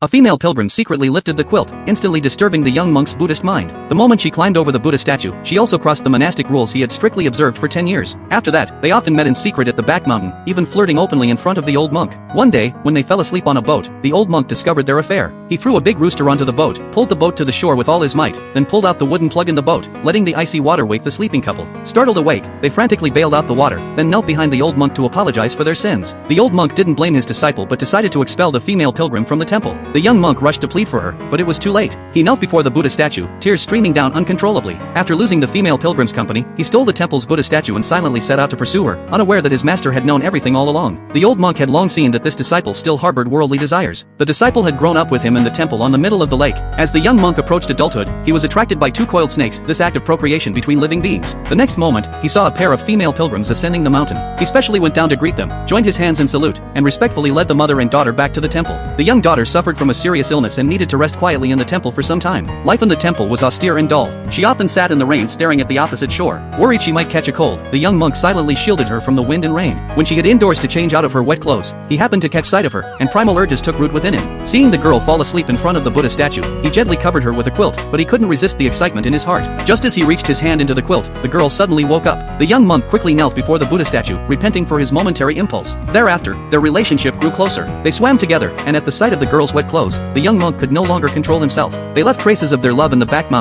A female pilgrim secretly lifted the quilt, instantly disturbing the young monk's Buddhist mind. The moment she climbed over the Buddha statue, she also crossed the monastic rules he had strictly observed for 10 years. After that, they often met in secret at the back mountain, even flirting openly in front of the old monk. One day, when they fell asleep on a boat, the old monk discovered their affair. He threw a big rooster onto the boat, pulled the boat to the shore with all his might, then pulled out the wooden plug in the boat, letting the icy water wake the sleeping couple. Startled awake, they frantically bailed out the water, then knelt behind the old monk to apologize for their sins. The old monk didn't blame his disciple but decided to expel the female pilgrim from the temple. The young monk rushed to plead for her, but it was too late. He knelt before the Buddha statue, tears streaming down uncontrollably. After losing the female pilgrim's company, he stole the temple's Buddha statue and silently set out to pursue her, unaware that his master had known everything all along. The old monk had long seen that this disciple still harbored worldly desires. The disciple had grown up with him in the temple on the middle of the lake. As the young monk approached adulthood, he was attracted by two coiled snakes, this act of procreation between living beings. The next moment, he saw a pair of female pilgrims ascending the mountain. He specially went down to greet them, joined his hands in salute, and respectfully led the mother and daughter back to the temple. The young daughter suffered from a serious illness and needed to rest quietly in the temple for some time. Life in the temple was austere and dull. She often sat in the rain staring at the opposite shore. Worried she might catch a cold, the young monk silently shielded her from the wind and rain. When she hid indoors to change out of her wet clothes, he happened to catch sight of her, and primal urges took root within him. Seeing the girl fall asleep in front of the Buddha statue, he gently covered her with a quilt, but he couldn't resist the excitement in his heart. Just as he reached his hand into the quilt, the girl suddenly woke up. The young monk quickly knelt before the Buddha statue, repenting for his momentary impulse. Thereafter, their relationship grew closer. They swam together, and at the sight of the girl's wet clothes, the young monk could no longer control himself. They left traces of their love in the back mountain,